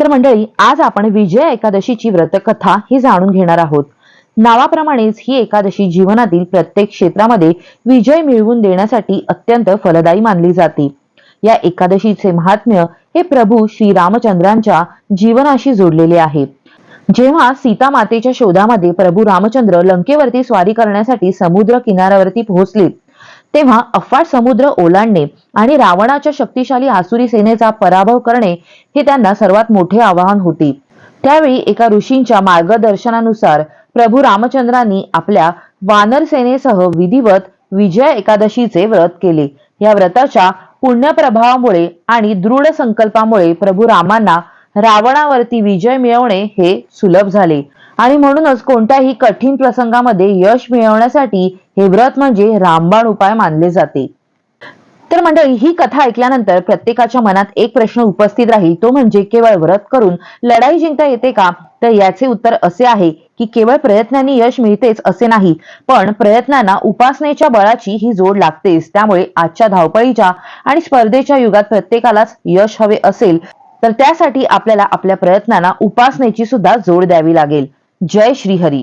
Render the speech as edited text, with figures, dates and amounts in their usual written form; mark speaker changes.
Speaker 1: तर मंडळी, आज आपण विजया एकादशीची व्रतकथा ही जाणून घेणार आहोत. नावाप्रमाणेच ही एकादशी जीवनातील प्रत्येक क्षेत्रामध्ये विजय मिळवून देण्यासाठी अत्यंत फलदायी मानली जाते. या एकादशीचे महात्म्य हे प्रभू श्री रामचंद्रांच्या जीवनाशी जोडलेले आहे. जेव्हा सीता मातेच्या शोधामध्ये प्रभू रामचंद्र लंकेवरती स्वारी करण्यासाठी समुद्र किनाऱ्यावरती पोहोचले, तेव्हा अफाट समुद्र ओलांडणे आणि रावणाच्या शक्तिशाली आसुरी सेनेचा पराभव करणे हे त्यांना सर्वात मोठे आव्हान होते. त्यावेळी एका ऋषींच्या मार्गदर्शनानुसार प्रभू रामचंद्रांनी आपल्या वानर सेनेसह विधिवत विजया एकादशीचे व्रत केले. या व्रताच्या पुण्यप्रभावामुळे आणि दृढ संकल्पामुळे प्रभू रामांना रावणावरती विजय मिळवणे हे सुलभ झाले आणि म्हणूनच कोणत्याही कठीण प्रसंगामध्ये यश मिळवण्यासाठी हे व्रत म्हणजे रामबाण उपाय मानले जाते. तर मंडळी, ही कथा ऐकल्यानंतर प्रत्येकाच्या मनात एक प्रश्न उपस्थित राहील, तो म्हणजे केवळ व्रत करून लढाई जिंकता येते का? तर याचे उत्तर असे आहे की केवळ प्रयत्नांनी यश मिळतेच असे नाही, पण प्रयत्नांना उपासनेच्या बळाची ही जोड लागतेच. त्यामुळे आजच्या धावपळीच्या आणि स्पर्धेच्या युगात प्रत्येकालाच यश हवे असेल तर त्यासाठी आपल्याला आपल्या प्रयत्नांना उपासनेची सुद्धा जोड द्यावी लागेल. जय श्री हरी.